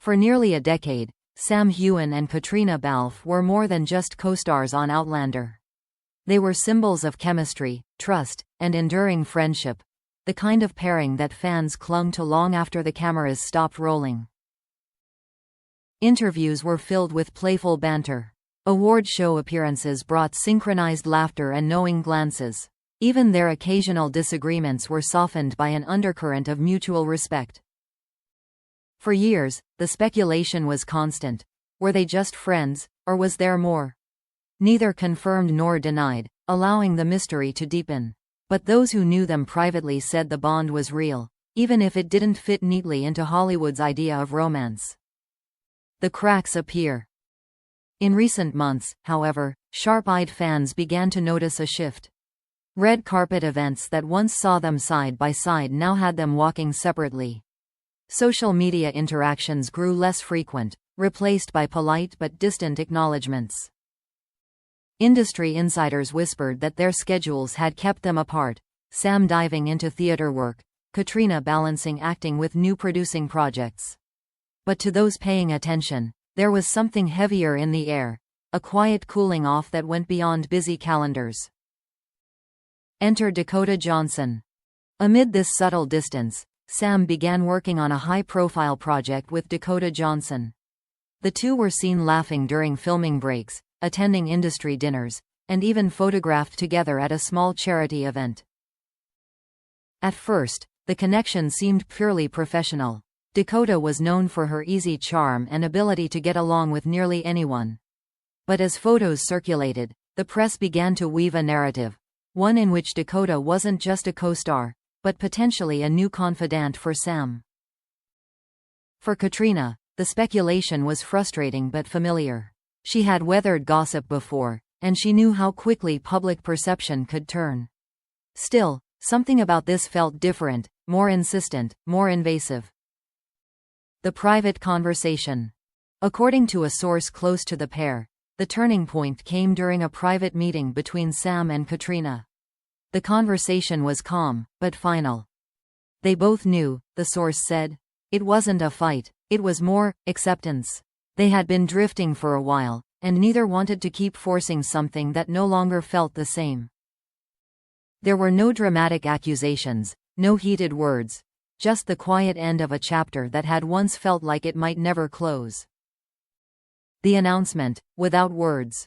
For nearly a decade, Sam Heughan and Caitriona Balfe were more than just co-stars on Outlander. They were symbols of chemistry, trust, and enduring friendship, the kind of pairing that fans clung to long after the cameras stopped rolling. Interviews were filled with playful banter. Award show appearances brought synchronized laughter and knowing glances. Even their occasional disagreements were softened by an undercurrent of mutual respect. For years, the speculation was constant. Were they just friends, or was there more? Neither confirmed nor denied, allowing the mystery to deepen. But those who knew them privately said the bond was real, even if it didn't fit neatly into Hollywood's idea of romance. The cracks appear. In recent months, however, sharp-eyed fans began to notice a shift. Red carpet events that once saw them side by side now had them walking separately. Social media interactions grew less frequent, replaced by polite but distant acknowledgments. Industry insiders whispered that their schedules had kept them apart, Sam diving into theater work, Caitriona balancing acting with new producing projects. But to those paying attention, there was something heavier in the air, a quiet cooling off that went beyond busy calendars. Enter Dakota Johnson. Amid this subtle distance, Sam began working on a high-profile project with Dakota Johnson. The two were seen laughing during filming breaks, attending industry dinners, and even photographed together at a small charity event. At first, the connection seemed purely professional. Dakota was known for her easy charm and ability to get along with nearly anyone. But as photos circulated, the press began to weave a narrative, one in which Dakota wasn't just a co-star, but potentially a new confidant for Sam. For Caitriona, the speculation was frustrating but familiar. She had weathered gossip before, and she knew how quickly public perception could turn. Still, something about this felt different, more insistent, more invasive. The private conversation. According to a source close to the pair, the turning point came during a private meeting between Sam and Caitriona. The conversation was calm, but final. They both knew, the source said. It wasn't a fight, it was more acceptance. They had been drifting for a while, and neither wanted to keep forcing something that no longer felt the same. There were no dramatic accusations, no heated words, just the quiet end of a chapter that had once felt like it might never close. The announcement, without words.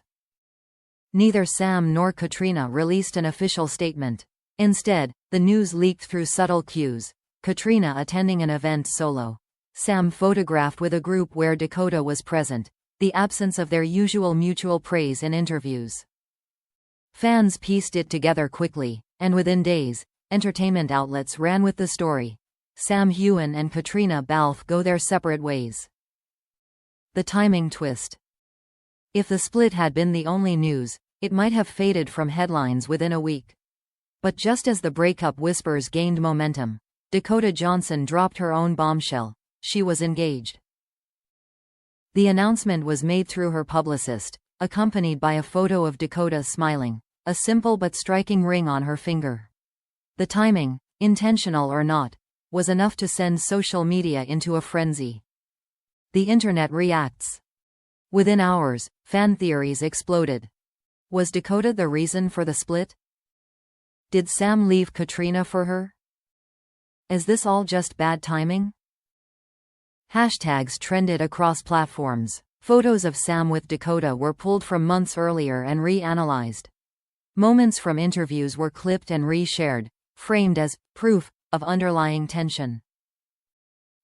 Neither Sam nor Caitriona released an official statement. Instead, the news leaked through subtle cues. Caitriona attending an event solo. Sam photographed with a group where Dakota was present, the absence of their usual mutual praise in interviews. Fans pieced it together quickly, and within days, entertainment outlets ran with the story. Sam Heughan and Caitriona Balfe go their separate ways. The timing twist. If the split had been the only news, it might have faded from headlines within a week. But just as the breakup whispers gained momentum, Dakota Johnson dropped her own bombshell. She was engaged. The announcement was made through her publicist, accompanied by a photo of Dakota smiling, a simple but striking ring on her finger. The timing, intentional or not, was enough to send social media into a frenzy. The internet reacts. Within hours, fan theories exploded. Was Dakota the reason for the split? Did Sam leave Caitriona for her? Is this all just bad timing? Hashtags trended across platforms. Photos of Sam with Dakota were pulled from months earlier and re-analyzed. Moments from interviews were clipped and re-shared, framed as proof of underlying tension.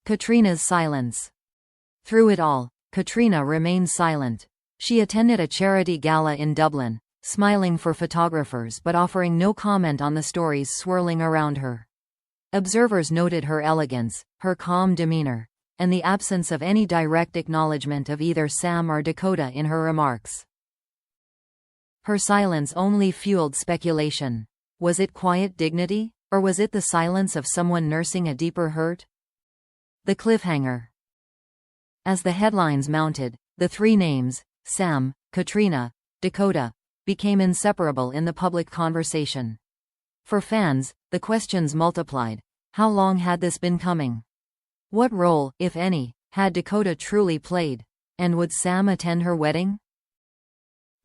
Caitriona's silence. Through it all, Caitriona remained silent. She attended a charity gala in Dublin, smiling for photographers but offering no comment on the stories swirling around her. Observers noted her elegance, her calm demeanor, and the absence of any direct acknowledgement of either Sam or Dakota in her remarks. Her silence only fueled speculation. Was it quiet dignity, or was it the silence of someone nursing a deeper hurt? The cliffhanger. As the headlines mounted, the three names, Sam, Caitriona, Dakota, became inseparable in the public conversation. For fans, the questions multiplied. How long had this been coming? What role, if any, Had Dakota truly played? And would Sam attend her wedding?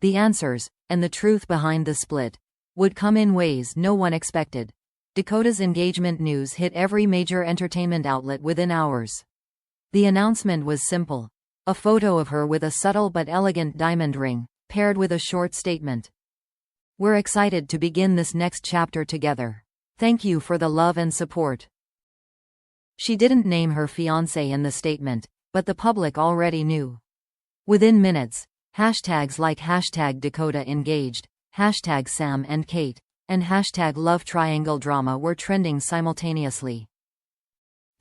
The answers, and the truth behind the split, would come in ways no one expected. Dakota's engagement news hit every major entertainment outlet within hours. The announcement was simple. A photo of her with a subtle but elegant diamond ring, paired with a short statement. "We're excited to begin this next chapter together. Thank you for the love and support." She didn't name her fiancé in the statement, but the public already knew. Within minutes, hashtags like #DakotaEngaged, #Sam and Kate, and #Love Triangle Drama were trending simultaneously.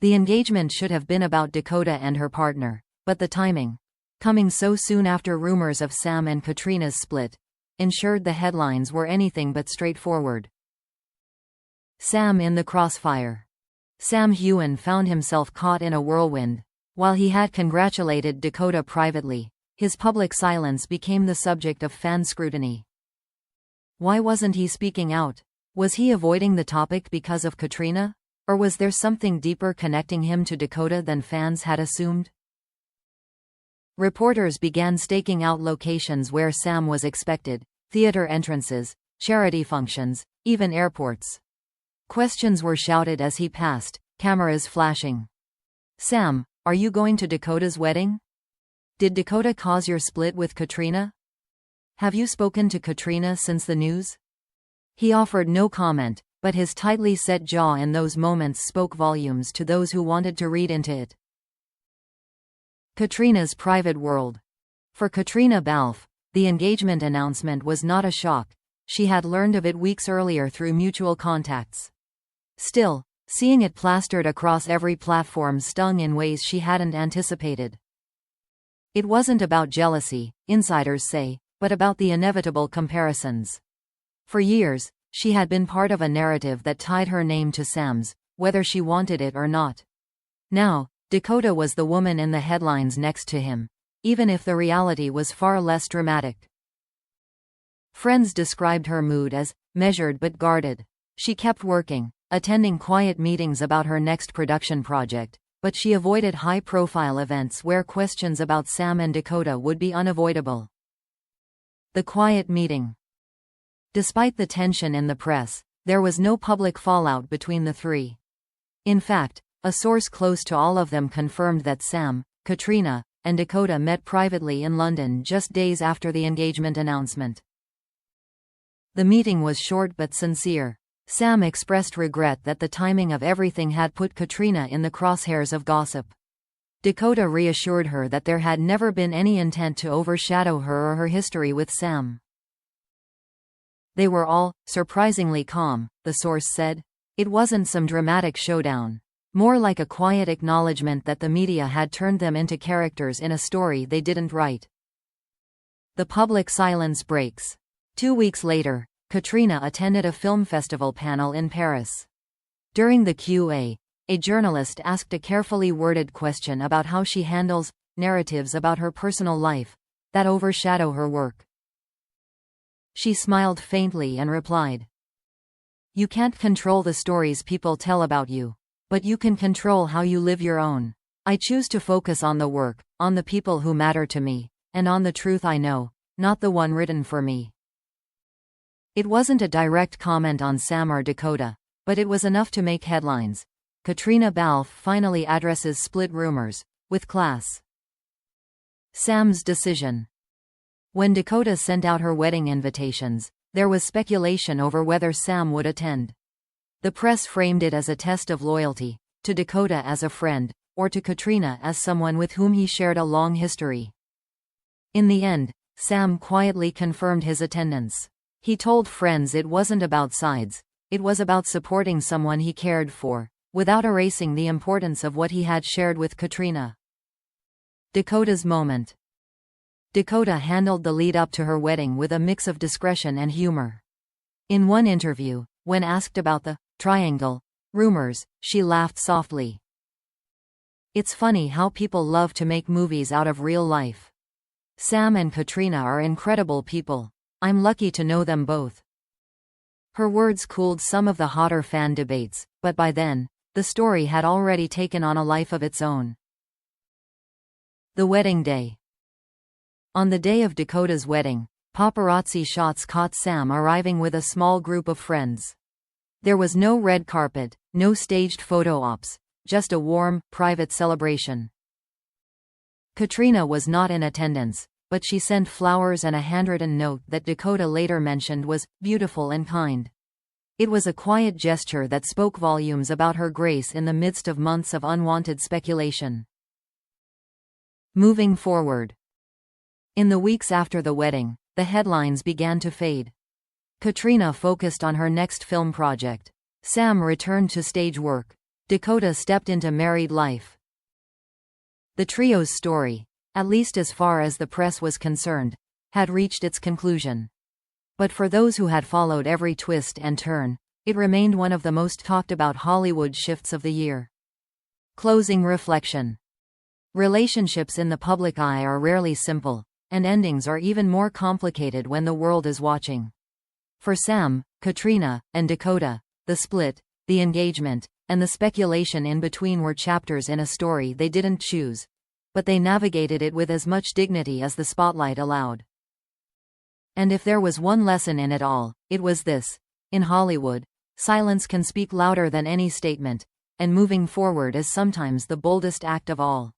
The engagement should have been about Dakota and her partner, but the timing, coming so soon after rumors of Sam and Caitríona's split, ensured the headlines were anything but straightforward. Sam in the crossfire. Sam Heughan found himself caught in a whirlwind. While he had congratulated Dakota privately, his public silence became the subject of fan scrutiny. Why wasn't he speaking out? Was he avoiding the topic because of Caitríona? Or was there something deeper connecting him to Dakota than fans had assumed? Reporters began staking out locations where Sam was expected: theater entrances, charity functions, even airports. Questions were shouted as he passed, cameras flashing. "Sam, are you going to Dakota's wedding? Did Dakota cause your split with Caitríona? Have you spoken to Caitríona since the news?" He offered no comment, but his tightly set jaw in those moments spoke volumes to those who wanted to read into it. Caitríona's private world. For Caitriona Balfe, the engagement announcement was not a shock. She had learned of it weeks earlier through mutual contacts. Still, seeing it plastered across every platform stung in ways she hadn't anticipated. It wasn't about jealousy, insiders say, but about the inevitable comparisons. For years, she had been part of a narrative that tied her name to Sam's, whether she wanted it or not. Now, Dakota was the woman in the headlines next to him, even if the reality was far less dramatic. Friends described her mood as measured but guarded. She kept working, attending quiet meetings about her next production project, but she avoided high-profile events where questions about Sam and Dakota would be unavoidable. The quiet meeting. Despite the tension in the press, there was no public fallout between the three. In fact, a source close to all of them confirmed that Sam, Caitríona, and Dakota met privately in London just days after the engagement announcement. The meeting was short but sincere. Sam expressed regret that the timing of everything had put Caitríona in the crosshairs of gossip. Dakota reassured her that there had never been any intent to overshadow her or her history with Sam. They were all surprisingly calm, the source said. It wasn't some dramatic showdown. More like a quiet acknowledgement that the media had turned them into characters in a story they didn't write. The public silence breaks. 2 weeks later, Caitríona attended a film festival panel in Paris. During the Q&A, a journalist asked a carefully worded question about how she handles narratives about her personal life that overshadow her work. She smiled faintly and replied, "You can't control the stories people tell about you, but you can control how you live your own. I choose to focus on the work, on the people who matter to me, and on the truth I know, not the one written for me." It wasn't a direct comment on Sam or Dakota, but it was enough to make headlines. Caitríona Balfe finally addresses split rumors, with class. Sam's decision. When Dakota sent out her wedding invitations, there was speculation over whether Sam would attend. The press framed it as a test of loyalty, to Dakota as a friend, or to Caitríona as someone with whom he shared a long history. In the end, Sam quietly confirmed his attendance. He told friends it wasn't about sides, it was about supporting someone he cared for, without erasing the importance of what he had shared with Caitríona. Dakota's moment. Dakota handled the lead-up to her wedding with a mix of discretion and humor. In one interview, when asked about the triangle rumors, she laughed softly. "It's funny how people love to make movies out of real life. Sam and Caitríona are incredible people. I'm lucky to know them both." Her words cooled some of the hotter fan debates, but by then, the story had already taken on a life of its own. The wedding day. On the day of Dakota's wedding, paparazzi shots caught Sam arriving with a small group of friends. There was no red carpet, no staged photo ops, just a warm, private celebration. Caitriona was not in attendance, but she sent flowers and a handwritten note that Dakota later mentioned was beautiful and kind. It was a quiet gesture that spoke volumes about her grace in the midst of months of unwanted speculation. Moving forward. In the weeks after the wedding, the headlines began to fade. Caitriona focused on her next film project. Sam returned to stage work. Dakota stepped into married life. The trio's story, at least as far as the press was concerned, had reached its conclusion. But for those who had followed every twist and turn, it remained one of the most talked about Hollywood shifts of the year. Closing reflection. Relationships in the public eye are rarely simple, and endings are even more complicated when the world is watching. For Sam, Caitriona, and Dakota, the split, the engagement, and the speculation in between were chapters in a story they didn't choose, but they navigated it with as much dignity as the spotlight allowed. And if there was one lesson in it all, it was this: in Hollywood, silence can speak louder than any statement, and moving forward is sometimes the boldest act of all.